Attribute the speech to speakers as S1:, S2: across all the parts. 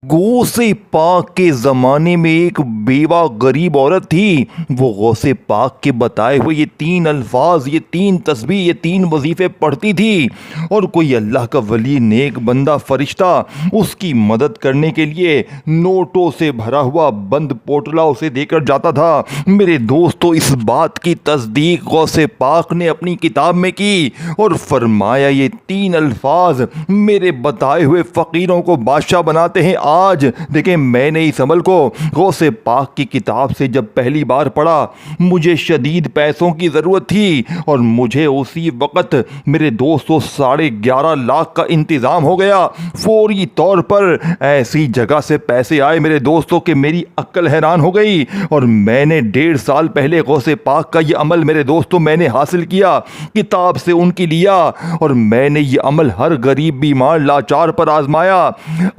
S1: गौसे पाक के ज़माने में एक बेवा गरीब औरत थी। वो गौसे पाक के बताए हुए ये 3 अल्फाज, ये 3 तस्बीह, ये 3 वजीफ़े पढ़ती थी और कोई अल्लाह का वली, नेक बंदा, फरिश्ता उसकी मदद करने के लिए नोटों से भरा हुआ बंद पोटला उसे देकर जाता था। मेरे दोस्तों, इस बात की तस्दीक गौसे पाक ने अपनी किताब में की और फरमाया ये 3 अल्फाज मेरे बताए हुए फ़कीरों को बादशाह बनाते हैं। आज देखें, मैंने इस अमल को गौसे पाक की किताब से जब पहली बार पढ़ा, मुझे शदीद पैसों की ज़रूरत थी और मुझे उसी वक़्त मेरे दोस्तों 11.5 लाख का इंतज़ाम हो गया। फौरी तौर पर ऐसी जगह से पैसे आए मेरे दोस्तों कि मेरी अक्ल हैरान हो गई और मैंने 1.5 साल पहले गौसे पाक का ये अमल मेरे दोस्तों मैंने हासिल किया, किताब से उनकी लिया और मैंने ये अमल हर गरीब, बीमार, लाचार पर आजमाया।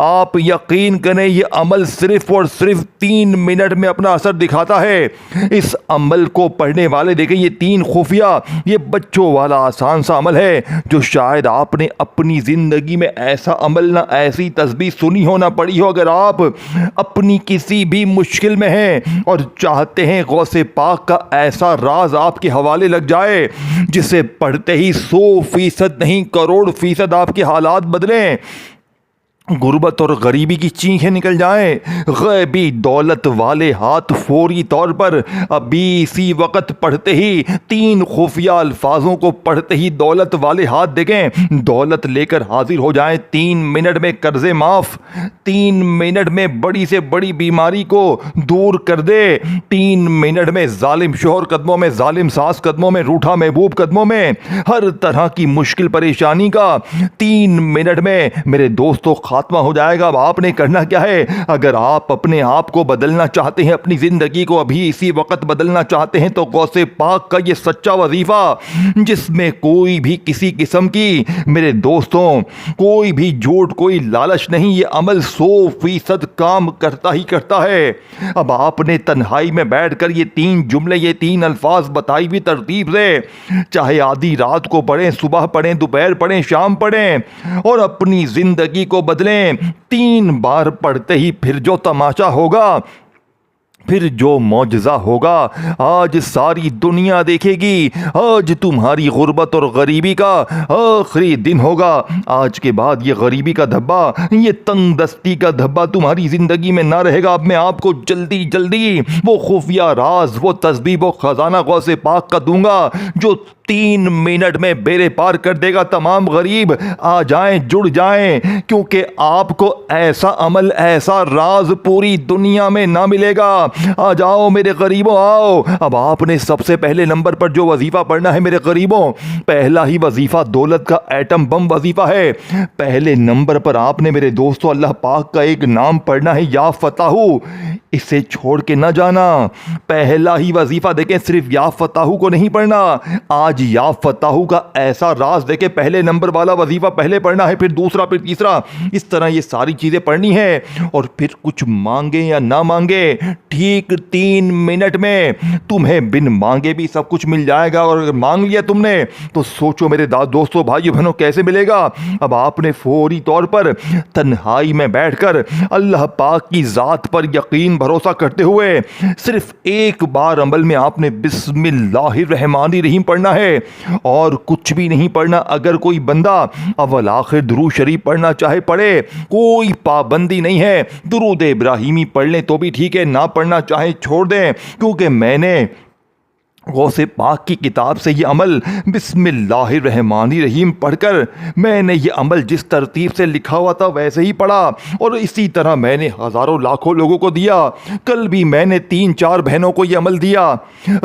S1: आप यकीन करें, ये अमल सिर्फ और सिर्फ 3 मिनट में अपना असर दिखाता है। इस अमल को पढ़ने वाले देखें, ये 3 खुफिया, ये बच्चों वाला आसान सा अमल है जो शायद आपने अपनी जिंदगी में ऐसा अमल ना ऐसी तस्बीह सुनी हो ना पढ़ी हो। अगर आप अपनी किसी भी मुश्किल में हैं और चाहते हैं गौसे पाक का ऐसा राज आपके हवाले लग जाए जिसे पढ़ते ही 100% नहीं, करोड़ फीसद आपके हालात बदलें, गुर्बत और गरीबी की चीखें निकल जाएं, गैबी दौलत वाले हाथ फौरी तौर पर अभी इसी वक्त पढ़ते ही 3 खुफिया अल्फाजों को पढ़ते ही दौलत वाले हाथ देखें, दौलत लेकर हाजिर हो जाएं। 3 मिनट में कर्जे माफ, 3 मिनट में बड़ी से बड़ी बीमारी को दूर कर दे, 3 मिनट में जालिम शोहर कदमों में, जालिम सास कदमों में, रूठा महबूब कदमों में, हर तरह की मुश्किल परेशानी का 3 मिनट में मेरे दोस्तों खात्मा हो जाएगा। अब आपने करना क्या है? अगर आप अपने आप को बदलना चाहते हैं, अपनी जिंदगी को अभी इसी वक्त बदलना चाहते हैं, तो गौसे पाक का ये सच्चा वजीफा, जिसमें कोई भी किसी किस्म की मेरे दोस्तों कोई भी झूठ, कोई लालच नहीं, ये अमल 100% काम करता ही करता है। अब आपने तन्हाई में बैठकर ये 3 जुमले, ये 3 अल्फाज बताई हुई तरतीब से, चाहे आधी रात को पढ़ें, सुबह पढ़ें, दोपहर पढ़ें, शाम पढ़ें और अपनी जिंदगी को बदलें। 3 बार पढ़ते ही फिर जो तमाशा होगा, फिर जो मौजज़ा होगा, आज सारी दुनिया देखेगी। आज तुम्हारी गुर्बत और गरीबी का आखिरी दिन होगा। आज के बाद ये गरीबी का धब्बा, ये तंग दस्ती का धब्बा तुम्हारी ज़िंदगी में ना रहेगा। अब मैं आपको जल्दी जल्दी वो खुफिया राज, वो तस्बीह, वो खजाना गौसे पाक का दूंगा जो 3 मिनट में बेड़े पार कर देगा। तमाम गरीब आ जाएं, जुड़ जाएं, क्योंकि आपको ऐसा अमल, ऐसा राज पूरी दुनिया में ना मिलेगा। आ जाओ मेरे गरीबों, आओ। अब आपने सबसे पहले नंबर पर जो वजीफा पढ़ना है मेरे गरीबों, पहला ही वजीफा दौलत का एटम बम वजीफा है। पहले नंबर पर आपने मेरे दोस्तों अल्लाह पाक का एक नाम पढ़ना है, या फताहू। इसे छोड़ के ना जाना। पहला ही वजीफा देखें, सिर्फ या फताहू को नहीं पढ़ना, आज या फताहू का ऐसा राज देखें, पहले नंबर वाला वजीफा पहले पढ़ना है, फिर दूसरा, फिर तीसरा, इस तरह ये सारी चीजें पढ़नी है। और फिर कुछ मांगे या ना मांगे, ठीक 3 मिनट में तुम्हें बिन मांगे भी सब कुछ मिल जाएगा। और अगर मांग लिया तुमने तो सोचो मेरे दोस्तों, भाइयों बहनों, कैसे मिलेगा। अब आपने फौरी तौर पर तन्हाई में बैठकर अल्लाह पाक की जात पर यकीन भरोसा करते हुए सिर्फ एक बार अमल में आपने बिस्मिल्लाहिर्रहमानिर्रहीम पढ़ना है और कुछ भी नहीं पढ़ना। अगर कोई बंदा अव्वल आखिर दुरूद शरीफ पढ़ना चाहे पढ़े, कोई पाबंदी नहीं है। दुरूद इब्राहिमी पढ़ लें तो भी ठीक है, ना पढ़ना चाहे छोड़ दें, क्योंकि मैंने गौसे पाक की किताब से ये अमल बिस्मिल्लाहिर्रहमानिर्रहीम पढ़कर मैंने ये अमल जिस तरतीब से लिखा हुआ था वैसे ही पढ़ा और इसी तरह मैंने हज़ारों लाखों लोगों को दिया। कल भी मैंने 3-4 बहनों को ये अमल दिया।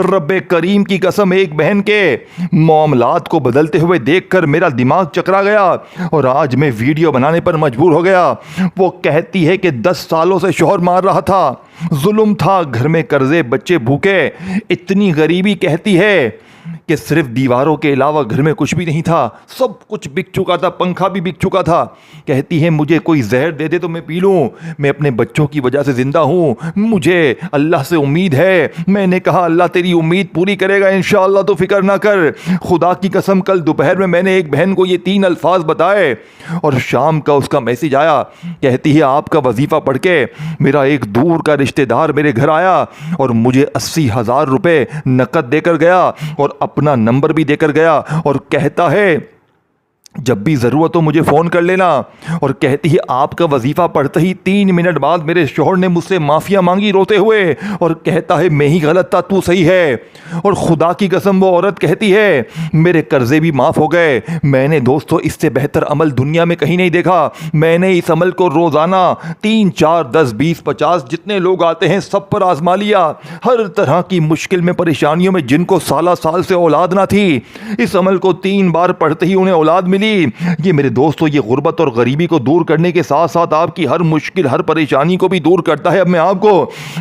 S1: रब्बे करीम की कसम, एक बहन के मामलात को बदलते हुए देखकर मेरा दिमाग चकरा गया और आज मैं वीडियो बनाने पर मजबूर हो गया। वो कहती है कि 10 सालों से शौहर मार रहा था, जुल्म था, घर में कर्जे, बच्चे भूखे, इतनी गरीबी कहती है कि सिर्फ दीवारों के अलावा घर में कुछ भी नहीं था, सब कुछ बिक चुका था, पंखा भी बिक चुका था। कहती है मुझे कोई जहर दे दे तो मैं पी लूं, मैं अपने बच्चों की वजह से जिंदा हूं, मुझे अल्लाह से उम्मीद है। मैंने कहा अल्लाह तेरी उम्मीद पूरी करेगा इंशाअल्लाह, तो फिक्र ना कर। खुदा की कसम कल दोपहर में मैंने एक बहन को ये 3 अल्फाज बताए और शाम का उसका मैसेज आया। कहती है आपका वजीफा पढ़ के मेरा एक दूर का रिश्तेदार मेरे घर आया और मुझे 80,000 रुपए नकद देकर गया और अपना नंबर भी देकर गया और कहता है जब भी ज़रूरत हो मुझे फ़ोन कर लेना। और कहती है आपका वजीफ़ा पढ़ते ही 3 मिनट बाद मेरे शोहर ने मुझसे माफ़िया मांगी रोते हुए और कहता है मैं ही गलत था, तू सही है। और खुदा की कसम वो औरत कहती है मेरे कर्जे भी माफ़ हो गए। मैंने दोस्तों इससे बेहतर अमल दुनिया में कहीं नहीं देखा। मैंने इस अमल को रोज़ाना 3, 4, 10, 20, 50 जितने लोग आते हैं सब पर आजमा लिया। हर तरह की मुश्किल में, परेशानियों में, जिनको साल से औलाद ना थी, इस अमल को 3 बार पढ़ते ही उन्हें औलाद मिली। ये मेरे दोस्तों ये गुर्बत और गरीबी को दूर करने के साथ साथ आपकी हर मुश्किल, हर परेशानी को भी दूर करता है। अब मैं आपको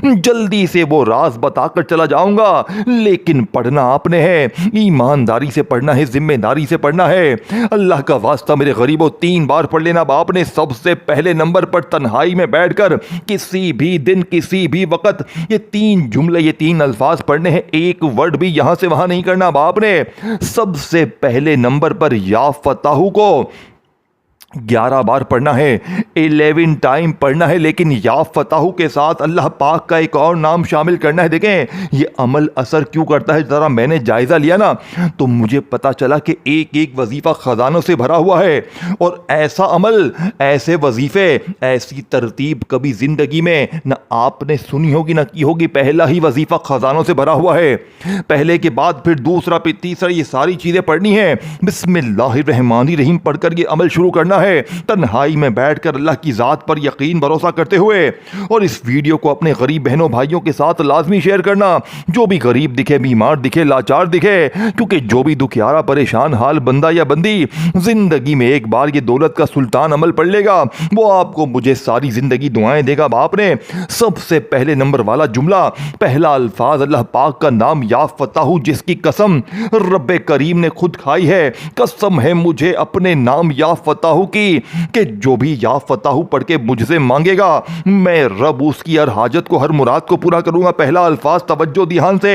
S1: जल्दी से वो राज बताकर चला जाऊंगा, लेकिन पढ़ना आपने है, ईमानदारी से पढ़ना है, जिम्मेदारी से पढ़ना है। अल्लाह का वास्ता मेरे गरीबों 3 बार पढ़ लेना। आपने सबसे पहले नंबर पर तन्हाई में बैठकर किसी भी दिन किसी भी वक्त ये 3 जुमले, ये 3 अल्फाज पढ़ने हैं। एक वर्ड भी यहां से वहां नहीं करना। आपने सबसे पहले नंबर पर या फताहू को 11 बार पढ़ना है, 11 टाइम पढ़ना है, लेकिन या फताहू के साथ अल्लाह पाक का एक और नाम शामिल करना है। देखें ये अमल असर क्यों करता है, ज़रा मैंने जायज़ा लिया ना तो मुझे पता चला कि एक एक वजीफ़ा ख़जानों से भरा हुआ है। और ऐसा अमल, ऐसे वजीफ़े, ऐसी तरतीब कभी ज़िंदगी में ना आपने सुनी होगी ना की होगी। पहला ही वजीफ़ा ख़जानों से भरा हुआ है, पहले के बाद फिर दूसरा, फिर तीसरा, ये सारी चीज़ें पढ़नी है। बिस्मिल्लाहिर्रहमानिर्रहीम पढ़कर ये अमल शुरू करना है, तन्हाई में बैठकर अल्लाह की ज़ात पर यकीन भरोसा करते हुए। और इस वीडियो को अपने गरीब बहनों भाइयों के साथ लाजमी शेयर करना, जो भी गरीब दिखे, बीमार दिखे, लाचार दिखे, क्योंकि जो भी दुखियारा परेशान हाल बंदा या बंदी जिंदगी में एक बार ये दौलत का सुल्तान अमल पढ़ लेगा, वो आपको मुझे सारी जिंदगी दुआएं देगा। बाप ने सबसे पहले नंबर वाला जुमला, पहला अल्फाज अल्लाह पाक का नाम या फताहू, जिसकी कसम रब्बे करीम ने खुद खाई है। कसम है मुझे अपने नाम या फताहू की कि जो भी या फताहू पढ़ के मुझसे मांगेगा मैं रब उसकी हर हाजत को, हर मुराद को पूरा करूंगा। पहला अल्फाज तवज्जो ध्यान से,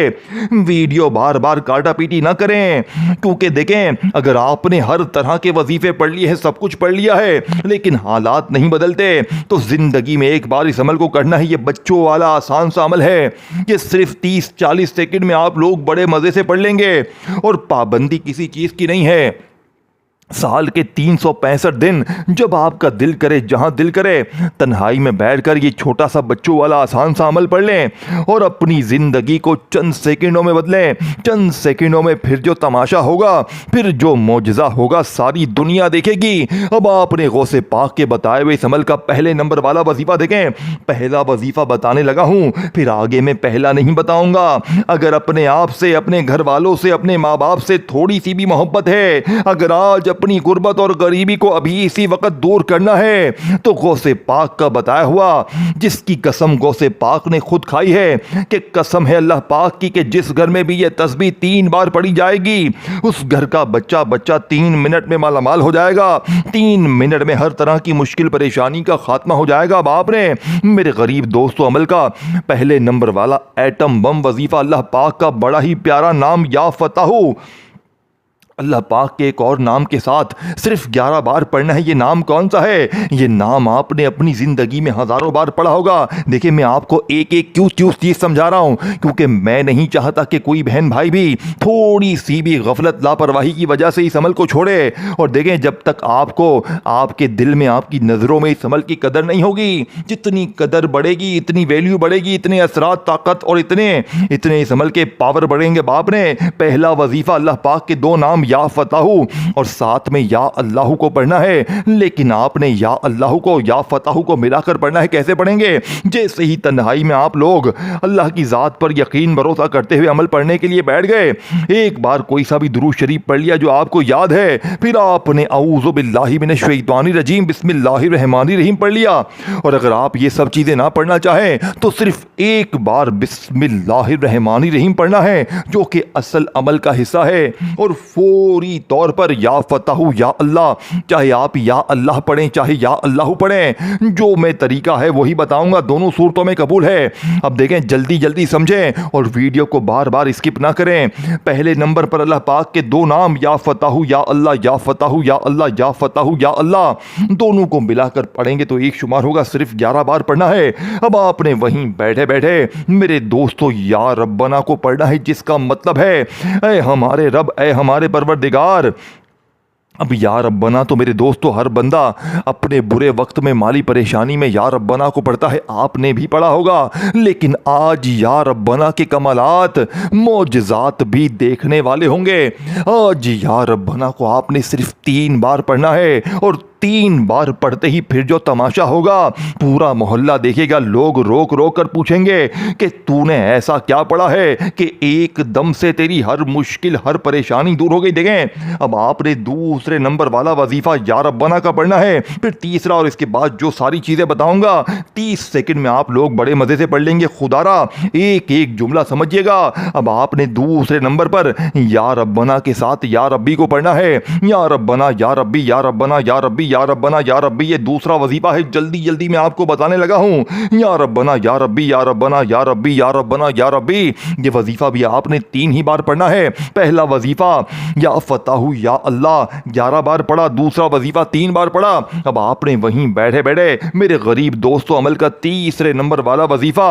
S1: वीडियो बार बार काटा पीटी ना करें, क्योंकि देखें अगर आपने हर तरह के वजीफे पढ़ लिए हैं, सब कुछ पढ़ लिया है, लेकिन हालात नहीं बदलते, तो जिंदगी में एक बार इस अमल को करना है। ये बच्चों वाला आसान सा अमल है, ये सिर्फ 30-40 सेकंड में आप लोग बड़े मजे से पढ़ लेंगे। और पाबंदी किसी चीज की नहीं है। साल के 365 दिन जब आपका दिल करे, जहां दिल करे, तन्हाई में बैठकर ये छोटा सा बच्चों वाला आसान सा अमल पढ़ लें और अपनी जिंदगी को चंद सेकंडों में बदलें। चंद सेकंडों में फिर जो तमाशा होगा, फिर जो मौजज़ा होगा, सारी दुनिया देखेगी। अब आपने गौसे पाक के बताए हुए इस अमल का पहले नंबर वाला वजीफा देखें। पहला वजीफा बताने लगा हूं, फिर आगे मैं पहला नहीं बताऊंगा। अगर अपने आप से, अपने घर वालों से, अपने माँ बाप से थोड़ी सी भी मोहब्बत है, अगर आज अपनी गुर्बत और गरीबी को अभी इसी वक्त दूर करना है, तो गौसे पाक का बताया हुआ, जिसकी कसम गौसे पाक ने खुद खाई है कि कसम है अल्लाह पाक की कि जिस घर में भी यह तस्बीह 3 बार पढ़ी जाएगी, उस घर का बच्चा 3 मिनट में मालामाल हो जाएगा। 3 मिनट में हर तरह की मुश्किल परेशानी का खात्मा हो जाएगा। बाप ने मेरे गरीब दोस्तों अमल का पहले नंबर वाला एटम बम वजीफा, अल्लाह पाक का बड़ा ही प्यारा नाम या फताहू, अल्लाह पाक के एक और नाम के साथ सिर्फ 11 बार पढ़ना है। ये नाम कौन सा है? ये नाम आपने अपनी ज़िंदगी में हज़ारों बार पढ़ा होगा। देखिए मैं आपको एक एक क्यों चीज़ समझा रहा हूँ, क्योंकि मैं नहीं चाहता कि कोई बहन भाई भी थोड़ी सी भी गफलत, लापरवाही की वजह से इस अमल को छोड़े। और देखें जब तक आपको, आपके दिल में, आपकी नज़रों में इस अमल की कदर नहीं होगी, जितनी कदर बढ़ेगी, इतनी वैल्यू बढ़ेगी, इतने असरात, ताकत और इतने इस अमल के पावर बढ़ेंगे। बाप ने पहला वजीफ़ा अल्लाह पाक के 2 नाम या फताहू और साथ में या अल्लाह को पढ़ना है। लेकिन आपने या अल्लाह को या फताहू को मिलाकर पढ़ना है। कैसे पढ़ेंगे? जैसे ही तन्हाई में आप लोग अल्लाह की ज़ात पर यकीन भरोसा करते हुए अमल पढ़ने के लिए बैठ गए, एक बार कोई सा भी दुरूद शरीफ पढ़ लिया जो आपको याद है, फिर आपने औज़ु बिल्लाहि मिनश शैतानिर रजीम बिस्मिल्लाहिर रहमानिर रहीम पढ़ लिया। और अगर आप ये सब चीज़ें ना पढ़ना चाहें तो सिर्फ एक बार बिस्मिल्लाहिर रहमानिर रहीम पढ़ना है, जो कि असल अमल का हिस्सा है। और फौरी तौर पर या फताहू या अल्लाह, चाहे आप या अल्लाह पढ़ें चाहे या अल्लाह पढ़ें, जो मैं तरीका है वही बताऊंगा, दोनों सूरतों में कबूल है। अब देखें, जल्दी जल्दी समझें और वीडियो को बार बार स्किप ना करें। पहले नंबर पर अल्लाह पाक के दो नाम या फताहू या अल्लाह, या फताहू या अल्लाह, या फताहू या अल्लाह, दोनों को मिलाकर पढ़ेंगे तो एक शुमार होगा। सिर्फ 11 बार पढ़ना है। अब आपने वहीं बैठे बैठे मेरे दोस्तों या रब्बना को पढ़ना है, जिसका मतलब है ऐ हमारे रब, ऐ हमारे परवरदिगार। अब या रब्बना तो मेरे दोस्तों हर बंदा अपने बुरे वक्त में, माली परेशानी में या रब्बना को पढ़ता है, आपने भी पढ़ा होगा। लेकिन आज या रब्बना के कमालात, मोजज़ात भी देखने वाले होंगे। आज या रब्बना को आपने सिर्फ 3 बार पढ़ना है और 3 बार पढ़ते ही फिर जो तमाशा होगा, पूरा मोहल्ला देखेगा। लोग रोक रोक कर पूछेंगे कि तूने ऐसा क्या पढ़ा है कि एकदम से तेरी हर मुश्किल, हर परेशानी दूर हो गई। देखें, अब आपने दूसरे नंबर वाला वजीफा या रब्बना का पढ़ना है, फिर तीसरा, और इसके बाद जो सारी चीज़ें बताऊंगा 30 सेकंड में आप लोग बड़े मज़े से पढ़ लेंगे। खुदारा एक एक जुमला समझिएगा। अब आपने दूसरे नंबर पर या रब्बना के साथ या रब्बी को पढ़ना है। या रब्बना, या रब्बी, या रब्बना, या रब्बी, या रब्बना, या रब्बी, ये दूसरा वजीफा है। जल्दी जल्दी मैं आपको बताने लगा हूं। या रब्बना, या रब्बी, या रब्बना, या रब्बी, या रब्बना, या रब्बी, ये वजीफा भी आपने 3 ही बार पढ़ना है। पहला वजीफा या फताहू या अल्लाह 11 बार पढ़ा, दूसरा वजीफा 3 बार पढ़ा। अब आपने वहीं बैठे बैठे मेरे गरीब दोस्तों अमल का तीसरे नंबर वाला वजीफा,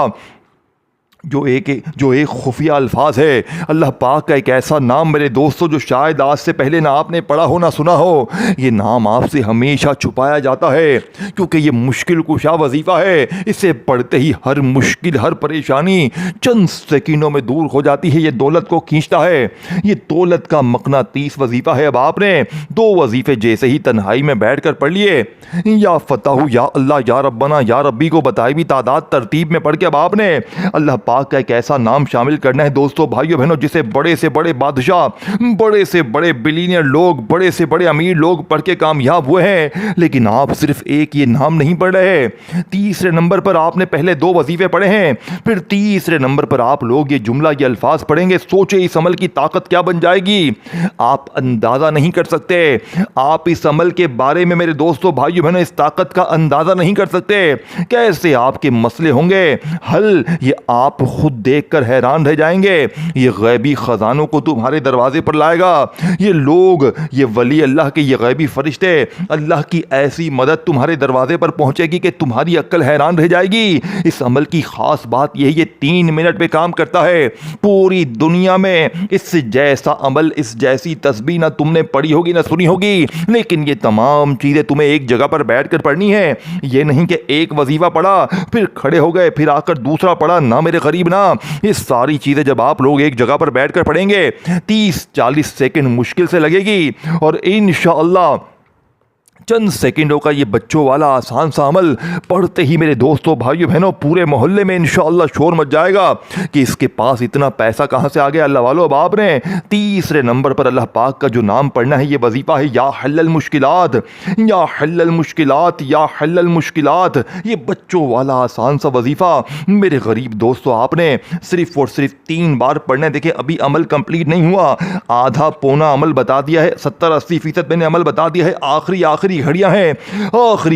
S1: जो एक खुफिया अल्फाज है, अल्लाह पाक का एक ऐसा नाम मेरे दोस्तों जो शायद आज से पहले ना आपने पढ़ा हो ना सुना हो। ये नाम आपसे हमेशा छुपाया जाता है क्योंकि ये मुश्किल कुशा वजीफ़ा है। इसे पढ़ते ही हर मुश्किल, हर परेशानी चंद सेकंडों में दूर हो जाती है। ये दौलत को खींचता है। ये दौलत का मकनातीस वजीफ़ा है। अब आपने 2 वजीफ़े जैसे ही तन्हाई में बैठ कर पढ़ लिए, या फताहू या अल्लाह, या रब्बना, या रब्बी को बताई भी तादाद तरतीब में पढ़ के अब आपने अल्लाह पाक का एक ऐसा नाम शामिल करना है दोस्तों, भाइयों बहनों, जिसे बड़े से बड़े बादशाह, बड़े से बड़े बिलीनियर लोग, बड़े से बड़े अमीर लोग पढ़ के कामयाब हुए हैं। लेकिन आप सिर्फ एक ये नाम नहीं पढ़ रहे। तीसरे नंबर पर आपने पहले 2 वजीफे पढ़े हैं, फिर तीसरे नंबर पर आप लोग ये जुमला, ये अल्फाज पढ़ेंगे। सोचे इस अमल की ताकत क्या बन जाएगी, आप अंदाजा नहीं कर सकते। आप इस अमल के बारे में मेरे दोस्तों, भाइयों बहनों, इस ताकत का अंदाजा नहीं कर सकते। कैसे आपके मसले होंगे हल, ये आप खुद देखकर हैरान रह जाएंगे। ये गैबी खजानों को तुम्हारे दरवाजे पर लाएगा। ये लोग, ये वली अल्लाह के, ये गैबी फरिश्ते, अल्लाह की ऐसी मदद तुम्हारे दरवाजे पर पहुंचेगी कि तुम्हारी अक्ल हैरान रह जाएगी। इस अमल की खास बात यही, ये 3 मिनट पे काम करता है। पूरी दुनिया में इस जैसा अमल, इस जैसी तस्बीह ना तुमने पढ़ी होगी ना सुनी होगी। लेकिन ये तमाम चीजें तुम्हें एक जगह पर बैठकर पढ़नी है। ये नहीं कि एक वजीफा पढ़ा फिर खड़े हो गए, फिर आकर दूसरा पढ़ा, ना मेरे गरीब ना। ये सारी चीजें जब आप लोग एक जगह पर बैठकर पढ़ेंगे 30-40 सेकंड मुश्किल से लगेगी और इंशाअल्लाह चंद सेकंडों का ये बच्चों वाला आसान सा अमल पढ़ते ही मेरे दोस्तों, भाइयों बहनों, पूरे मोहल्ले में इंशाअल्लाह शोर मच जाएगा कि इसके पास इतना पैसा कहाँ से आ गया। अल्लाह वालों, अब आपने तीसरे नंबर पर अल्लाह पाक का जो नाम पढ़ना है, ये वजीफा है या हल्लल मुश्किलात, या हल्लल मुश्किलात, या हल्लल मुश्किलात। ये बच्चों वाला आसान सा वजीफा मेरे गरीब दोस्तों आपने सिर्फ और सिर्फ 3 बार पढ़ना है। देखिए, अभी अमल कंप्लीट नहीं हुआ, आधा पौना अमल बता दिया है, 70-80% मैंने अमल बता दिया है। आखिरी घड़ियां हैं,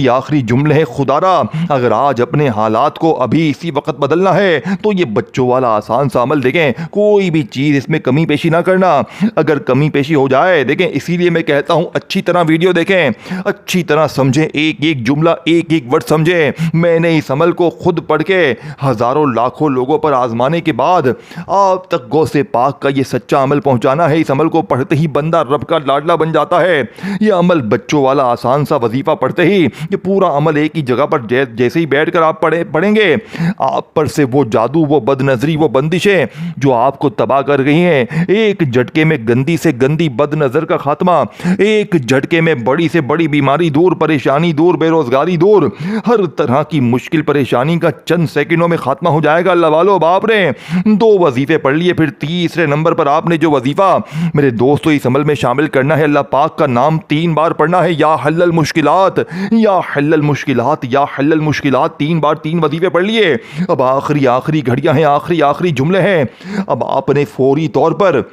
S1: आखिरी जुमले हैं। खुदारा, अगर आज अपने हालात को अभी इसी वक्त बदलना है तो ये बच्चों वाला आसान सा अमल, देखें, कोई भी चीज़ इसमें कमी पेशी ना करना। अगर कमी पेशी हो जाए, देखें, इसीलिए मैं कहता हूं अच्छी तरह वीडियो देखें, अच्छी तरह समझें, एक एक जुमला, एक एक वर्ड समझें। मैंने इस अमल को खुद पढ़ के हज़ारों लाखों लोगों पर आजमाने के बाद आप तक गौसे पाक का ये सच्चा अमल पहुंचाना है। इस अमल को पढ़ते ही बंदा रब का लाडला बन जाता है। यह अमल बच्चों वाला आसान सा वजीफ़ा पढ़ते ही ये पूरा अमल एक ही जगह पर जैसे ही बैठकर आप पढ़ेंगे, आप पर से वो जादू, वो बदनजरी, वो बंदिशें जो आपको तबाह कर गई हैं, एक झटके में गंदी से गंदी बदनजर का खात्मा, एक झटके में बड़ी से बड़ी बीमारी दूर, परेशानी दूर, बेरोजगारी दूर, हर तरह की मुश्किल परेशानी का चंद सेकंडों में खात्मा हो जाएगा। अल्लाह वालो, बाप रे 2 वजीफे पढ़ लिए, फिर तीसरे नंबर पर आपने जो वजीफा मेरे दोस्तों इस अमल में शामिल करना है, अल्लाह पाक का नाम 3 बार पढ़ना है, या हल्लल मुश्किलात, या हल्लल मुश्किलात, या हल्लल मुश्किलात, 3 बार 3 वजीफे पढ़ लिए। अब आखिरी घड़ियां हैं, आखिरी जुमले हैं। अब आपने फौरी तौर पर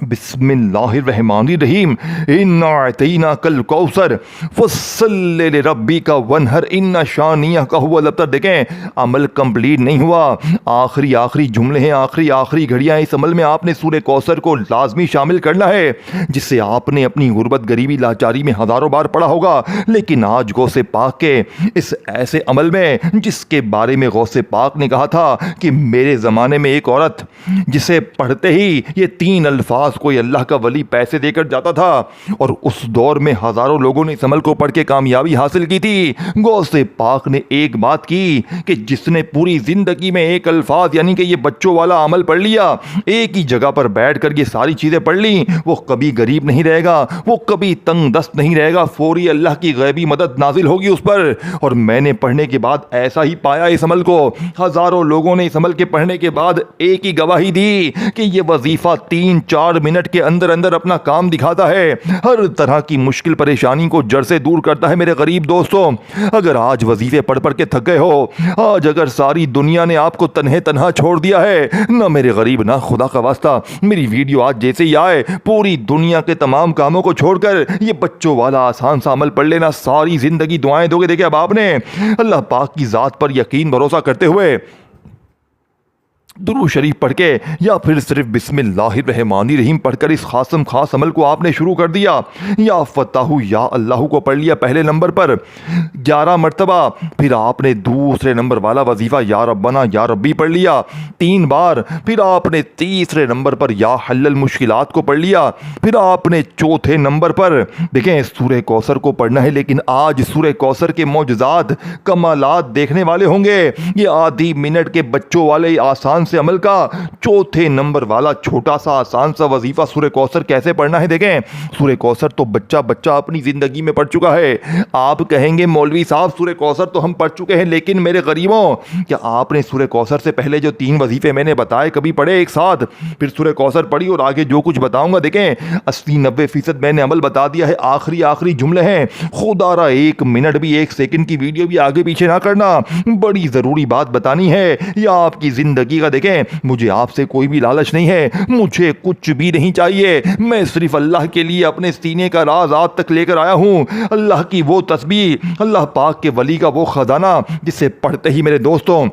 S1: बिस्मिल्लाहिर्रहमानिर्रहीम, इन्ना अतैना कल कौसर फस्सल्लि लिरब्बिका वनहर इन्ना शानियका हुवल अबतर। देखें, अमल कंप्लीट नहीं हुआ, आखिरी जुमले हैं, आखिरी घड़ियां। इस अमल में आपने सूरह कौसर को लाजमी शामिल करना है, जिससे आपने अपनी गुर्बत, गरीबी, लाचारी में हज़ारों बार पढ़ा होगा। लेकिन आज गौसे पाक के इस ऐसे अमल में, जिसके बारे में गौसे पाक ने कहा था कि मेरे ज़माने में एक औरत जिसे पढ़ते ही ये 3 अल्फाज कोई अल्लाह का वली पैसे देकर जाता था, और उस दौर में हजारों लोगों ने इस अमल को पढ़ के कामयाबी हासिल की थी। गौसे पाक ने एक बात की कि जिसने पूरी जिंदगी में एक अल्फाज यानी कि ये बच्चों वाला अमल पढ़ लिया, एक ही जगह पर बैठ कर ये सारी चीजें पढ़ ली, वो कभी गरीब नहीं रहेगा, वो कभी तंग दस्त नहीं रहेगा, फौरी अल्लाह की गैबी मदद नाजिल होगी उस पर। और मैंने पढ़ने के बाद ऐसा ही पाया इस अमल को। हजारों लोगों ने इस अमल के पढ़ने के बाद एक ही गवाही दी कि ये वजीफा 3-4 मिनट के अंदर अंदर अपना काम दिखाता है, हर तरह की मुश्किल परेशानी को जड़ से दूर करता है। मेरे गरीब दोस्तों, अगर आज वजीफे पढ़ पढ़ के थक गए हो, आज अगर सारी दुनिया ने आपको तन्हे तन्हा छोड़ दिया है, ना मेरे गरीब, ना खुदा का वास्ता, मेरी वीडियो आज जैसे ही आए, पूरी दुनिया के तमाम कामों को छोड़कर ये बच्चों वाला आसान सा अमल पढ़ लेना, सारी जिंदगी दुआएं दोगे। देखिए, अब आपने अल्लाह पाक की जात पर यकीन भरोसा करते हुए दुरूद शरीफ पढ़ के या फिर सिर्फ बिस्मिल्लाहिर्रहमानिर्रहीम पढ़कर इस खास अमल को आपने शुरू कर दिया। या फताहु या अल्लाह को पढ़ लिया पहले नंबर पर 11 मरतबा, फिर आपने दूसरे नंबर वाला वजीफा या रब्बना या रब्बी पढ़ लिया 3 बार, फिर आपने तीसरे नंबर पर या हल्लल मुश्किलात को पढ़ लिया, फिर आपने चौथे नंबर पर देखें सूरह कौसर को पढ़ना है। लेकिन आज सूरह कौसर के मौजज़ात, कमालात देखने वाले होंगे। ये आधी मिनट के बच्चों वाले आसान से अमल का चौथे नंबर वाला छोटा सा आसान सा वजीफा सूरह कौसर कैसे पढ़ना है। देखें, सूरह कौसर तो बच्चा अपनी जिंदगी में पढ़ चुका है। आप कहेंगे मौलवी साहब सूरह कौसर तो हम पढ़ चुके हैं, लेकिन मेरे गरीबों, क्या आपने सूरह कौसर से पहले जो 3 वजीफे मैंने बताए कभी पढ़े एक साथ? फिर सूरह कौसर पढ़ी और आगे जो कुछ बताऊंगा, देखें 80-90% मैंने अमल बता दिया है। आखिरी जुमले हैं, खुदारा 1 मिनट भी 1 सेकंड की वीडियो भी आगे पीछे ना करना, बड़ी जरूरी बात बतानी है। या आपकी जिंदगी का देखें, मुझे आपसे कोई भी लालच नहीं है, मुझे कुछ भी नहीं चाहिए, मैं सिर्फ अल्लाह के लिए अपने सीने का राज आप तक लेकर आया हूं। अल्लाह की वो तस्बीह, अल्लाह पाक के वली का वो खजाना, जिसे पढ़ते ही मेरे दोस्तों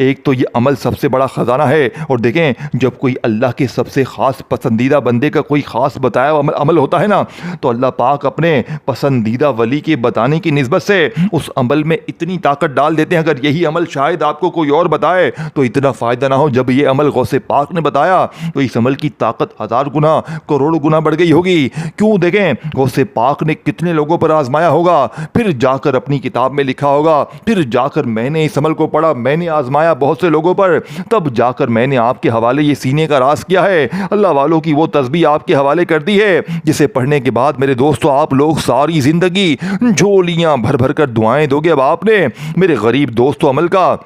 S1: एक तो ये अमल सबसे बड़ा ख़जाना है। और देखें, जब कोई अल्लाह के सबसे ख़ास पसंदीदा बंदे का कोई ख़ास बताया अमल होता है ना, तो अल्लाह पाक अपने पसंदीदा वली के बताने की निस्बत से उस अमल में इतनी ताकत डाल देते हैं। अगर यही अमल शायद आपको कोई और बताए तो इतना फ़ायदा ना हो, जब ये अमल गौसे पाक ने बताया तो इस अमल की ताकत 1000 गुना, करोड़ गुना बढ़ गई होगी। क्यों? देखें, गौसे पाक ने कितने लोगों पर आजमाया होगा, फिर जाकर अपनी किताब में लिखा होगा, फिर जाकर मैंने इस अमल को पढ़ा, मैंने आजमाया बहुत से लोगों पर, तब जाकर मैंने आपके हवाले ये सीने का राज किया है। अल्लाह वालों की वो तस्बीह आपके हवाले कर दी है, जिसे पढ़ने के बाद मेरे दोस्तों आप लोग सारी जिंदगी झोलियां भर भर कर दुआएं दोगे। अब आपने मेरे गरीब दोस्तों अमल का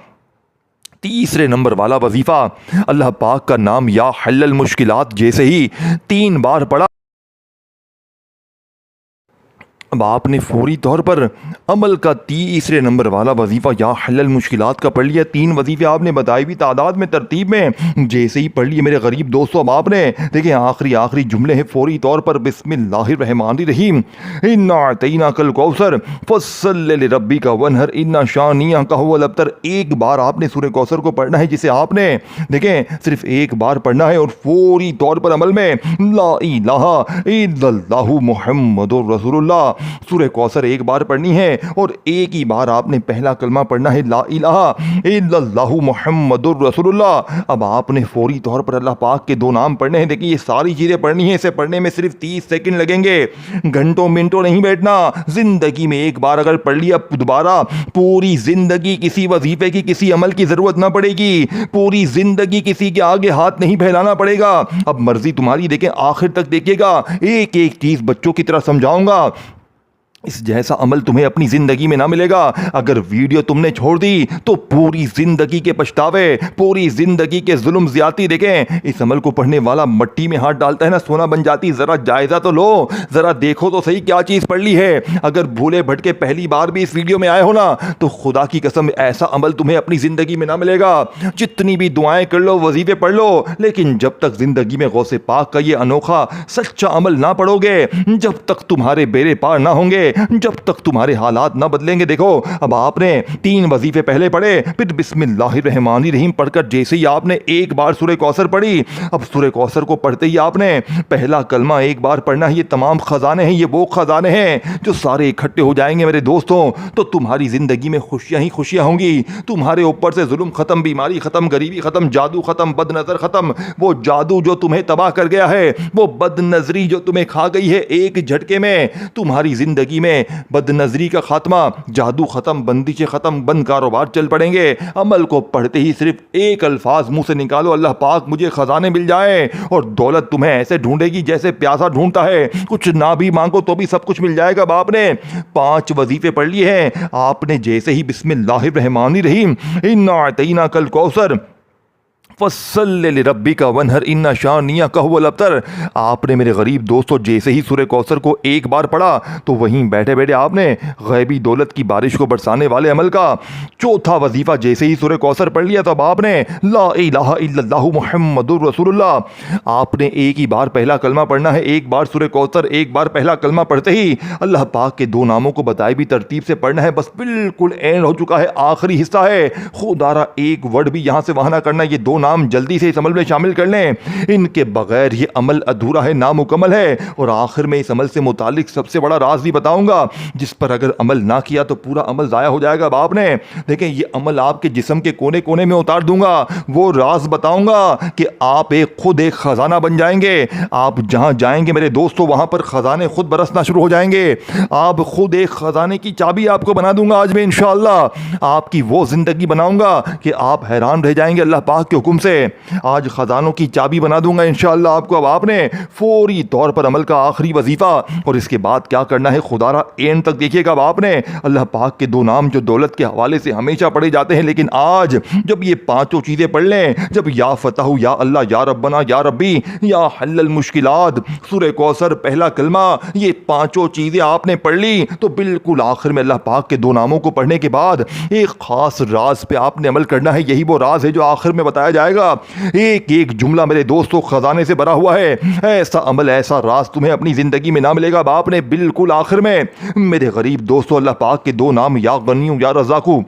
S1: तीसरे नंबर वाला वजीफा अल्लाह पाक का नाम या हल्लल मुश्किलात जैसे ही 3 बार पढ़ा, अब आपने फौरी तौर पर अमल का तीसरे नंबर वाला वजीफ़ा या हल्लल मुश्किलात का पढ़ लिया। 3 वजीफ़े आपने बताई भी तादाद में, तरतीब में, जैसे ही पढ़ लिए मेरे गरीब दोस्तों। अब आपने देखिए आखिरी जुमले हैं, फौरी तौर पर बिस्मिल्लाहिर्रहमानिर्रहीम, इन्ना अतैनाकल कौसर फस्सल्लि लिरब्बिका वनहर इन्ना शानियका हुवल अबतर। एक बार आपने सूरह कौसर को पढ़ना है, जिसे आपने देखें सिर्फ एक बार पढ़ना है, और फौरी तौर पर अमल में ला इलाहा इल्लल्लाहु मुहम्मदुर रसूलुल्लाह सूरह कौसर एक बार पढ़नी है और एक ही बार आपने पहला कलमा पढ़ना है, ला इलाहा इल्लल्लाहु मुहम्मदुर रसूलुल्लाह। अब आपने फौरी तौर पर अल्लाह पाक के दो नाम पढ़ने हैं। देखिए ये सारी चीज़ें पढ़नी है, इसे पढ़ने में सिर्फ 30 सेकंड लगेंगे, घंटों मिनटों नहीं बैठना। जिंदगी में एक बार अगर पढ़ लिया, दोबारा पूरी जिंदगी किसी वजीफे की, किसी अमल की जरूरत ना पड़ेगी, पूरी जिंदगी किसी के आगे हाथ नहीं फैलाना पड़ेगा। अब मर्जी तुम्हारी, देखें आखिर तक देखिएगा, एक एक चीज बच्चों की तरह समझाऊंगा। इस जैसा अमल तुम्हें अपनी जिंदगी में ना मिलेगा। अगर वीडियो तुमने छोड़ दी तो पूरी जिंदगी के पछतावे, पूरी जिंदगी के जुल्म ज्यादती। देखें इस अमल को पढ़ने वाला मट्टी में हाथ डालता है ना सोना बन जाती। जरा जायजा तो लो, जरा देखो तो सही क्या चीज पढ़ ली है। अगर भूले भटके पहली बार भी इस वीडियो में आए हो ना, तो खुदा की कसम ऐसा अमल तुम्हें अपनी जिंदगी में ना मिलेगा। जितनी भी दुआएं कर लो, वजीफे पढ़ लो, लेकिन जब तक जिंदगी में गौसे पाक का ये अनोखा सच्चा अमल ना पढ़ोगे, जब तक तुम्हारे बेड़े पार ना होंगे, जब तक तुम्हारे हालात ना बदलेंगे। देखो अब आपने 3 वजीफे पहले पढ़े, फिर बिस्मिल्लाहिर्रहमानिर्रहीम पढ़कर जैसे ही आपने एक बार सूरह कौसर पढ़ी, अब सूरह कौसर को पढ़ते ही आपने पहला कलमा एक बार पढ़ना है। ये तमाम खजाने हैं, ये वो खजाने हैं जो सारे इकट्ठे हो जाएंगे मेरे दोस्तों, तो तुम्हारी जिंदगी में खुशियां ही खुशियां होंगी। तुम्हारे ऊपर से जुल्म खत्म, बीमारी खत्म, गरीबी खत्म, जादू खत्म, बदनजर खत्म। वो जादू जो तुम्हें तबाह कर गया है, वो बदनजरी जो तुम्हें खा गई है एक झटके में, तुम्हारी जिंदगी में बदनजरी का खात्मा, जादू खत्म, बंदिशें खत्म, बंद कारोबार चल पड़ेंगे। अमल को पढ़ते ही सिर्फ एक अल्फाज मुंह से निकालो, अल्लाह पाक मुझे खजाने मिल जाए, और दौलत तुम्हें ऐसे ढूंढेगी जैसे प्यासा ढूंढता है। कुछ ना भी मांगो तो भी सब कुछ मिल जाएगा। बाप ने 5 वजीफे पढ़ लिए हैं, आपने जैसे ही बिस्मिल्लाहिर्रहमानिर्रहीम इन्ना अतैना कल कौसर फसल्ले लिरब्बिका वनहर इन्ना शानियका हुवल अब्तर, आपने मेरे गरीब दोस्तों जैसे ही सूरह कौसर को एक बार पढ़ा तो वहीं बैठे बैठे आपने गैबी दौलत की बारिश को बरसाने वाले अमल का चौथा वजीफा जैसे ही सूरह कौसर पढ़ लिया, तब आपने ला इलाहा इल्लल्लाहु मुहम्मदुर रसूलुल्लाह, आपने एक ही बार पहला कलमा पढ़ना है। एक बार सूरह कौसर, एक बार पहला कलमा पढ़ते ही अल्लाह पाक के 2 नामों को बताए भी तरतीब से पढ़ना है। बस बिल्कुल एंड हो चुका है, आखिरी हिस्सा है। खुदारा एक वर्ड भी यहां से वहां ना करना। ये 2 नाम जल्दी से इस अमल में शामिल कर लें, इनके बगैर ये अमल अधूरा है, नामुकम्मल है। और आखिर में इस अमल से मुतालिक सबसे बड़ा राज भी बताऊंगा, जिस पर अगर अमल ना किया तो पूरा अमल जाया हो जाएगा। बाप ने देखें ये अमल आपके जिस्म के कोने कोने में उतार दूंगा। वो राज बताऊंगा कि आप खुद एक खजाना बन जाएंगे। आप जहां जाएंगे मेरे दोस्तों, वहां पर खजाने खुद बरसना शुरू हो जाएंगे। आप खुद एक खजाने की चाबी आपको बना दूंगा आज मैं इंशाअल्लाह। आपकी वो जिंदगी बनाऊंगा कि आप हैरान रह जाएंगे। अल्लाह पाक के हुक्म से आज खजानों की चाबी बना दूंगा इंशाअल्लाह आपको। अब आपने फौरी तौर पर अमल का आखिरी वजीफा, और इसके बाद क्या करना है खुदारा एंड तक देखिएगा। अब आपने अल्लाह पाक के 2 नाम जो दौलत के हवाले से हमेशा पढ़े जाते हैं, लेकिन आज जब ये 5 चीजें पढ़ लें, जब या फतहु, या अल्लाह, या रब्बना, या रब्बी, या हल्लल मुश्किलात, सूरह कौसर, पहला कलमा, ये 5 चीजें आपने पढ़ ली, तो बिल्कुल आखिर में अल्लाह पाक के 2 नामों को पढ़ने के बाद एक खास राज पे आपने अमल करना है। यही वो राज है जो आखिर में बताया जाएगा। एक एक जुमला मेरे दोस्तों खजाने से भरा हुआ है। ऐसा अमल, ऐसा राज तुम्हें अपनी जिंदगी में ना मिलेगा। बाप ने बिल्कुल आखिर में मेरे गरीब दोस्तों अल्लाह पाक के 2 नाम, या गनियू या रज़ाकू,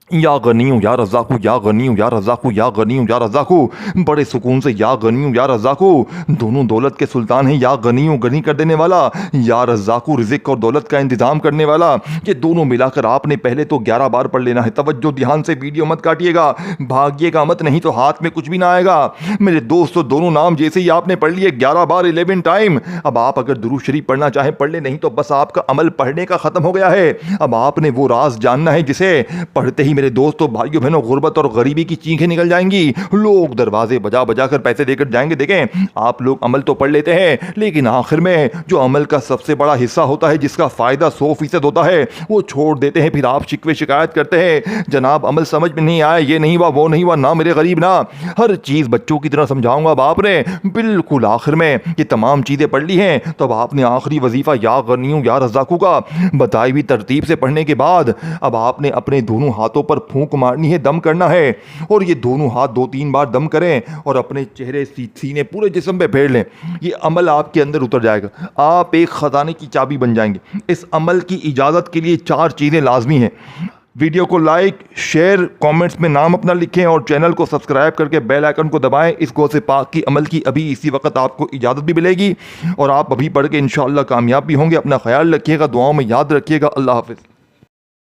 S1: या गनियू या रज़ाकू, या गनियू या रज़ाकू, या गनियू या रज़ाकू, बड़े सुकून से या गनियू या रज़ाकू, दोनों दौलत के सुल्तान हैं। या गनियू गनी कर देने वाला, या रज़ाकू रिज़्क़ और दौलत का इंतजाम करने वाला। ये दोनों मिलाकर आपने पहले तो 11 बार पढ़ लेना है। तवज्जो ध्यान से, वीडियो मत काटिएगा, भागिएगा मत, नहीं तो हाथ में कुछ भी ना आएगा। मेरे दोस्तों दोनों नाम जैसे ही आपने पढ़ लिए 11 बार 11 टाइम, अब आप अगर दुरूद शरीफ पढ़ना चाहें पढ़ ले, नहीं तो बस आपका अमल पढ़ने का खत्म हो गया है। अब आपने वो राज जानना है जिसे पढ़ते ही मेरे दोस्तों, भाइयों बहनों, गुर्बत और गरीबी की चीखें निकल जाएंगी। लोग दरवाजे बजा बजा कर पैसे देकर जाएंगे। देखें आप लोग अमल तो पढ़ लेते हैं, लेकिन आखिर में जो अमल का सबसे बड़ा हिस्सा होता है, जिसका फायदा 100% होता है, वो छोड़ देते हैं। फिर आप शिकवे शिकायत करते हैं, जनाब अमल समझ में नहीं आया, ये नहीं हुआ, वो नहीं हुआ, ना मेरे गरीब ना। हर चीज बच्चों की तरह समझाऊंगा। बाप ने बिल्कुल आखिर में ये तमाम चीजें पढ़ ली हैं, तो अब आपने आखिरी वजीफा या गनियू या रज़ाकू का बताई हुई तरतीब से पढ़ने के बाद अब आपने अपने दोनों हाथों पर फूंक मारनी है, दम करना है। और ये दोनों हाथ 2-3 बार दम करें और अपने चेहरे, सीने, पूरे जिस्म पे फेर लें। ये अमल आपके अंदर उतर जाएगा, आप एक खजाने की चाबी बन जाएंगे। इस अमल की इजाज़त के लिए 4 चीज़ें लाजमी हैं। वीडियो को लाइक, शेयर, कमेंट्स में नाम अपना लिखें और चैनल को सब्सक्राइब करके बेल आइकन को दबाएं। इस गौसे पाक की अमल की अभी इसी वक्त आपको इजाज़त भी मिलेगी और आप अभी पढ़ के इंशाअल्लाह कामयाब भी होंगे। अपना ख्याल रखिएगा, दुआओं में याद रखिएगा। अल्लाह हाफ़िज़।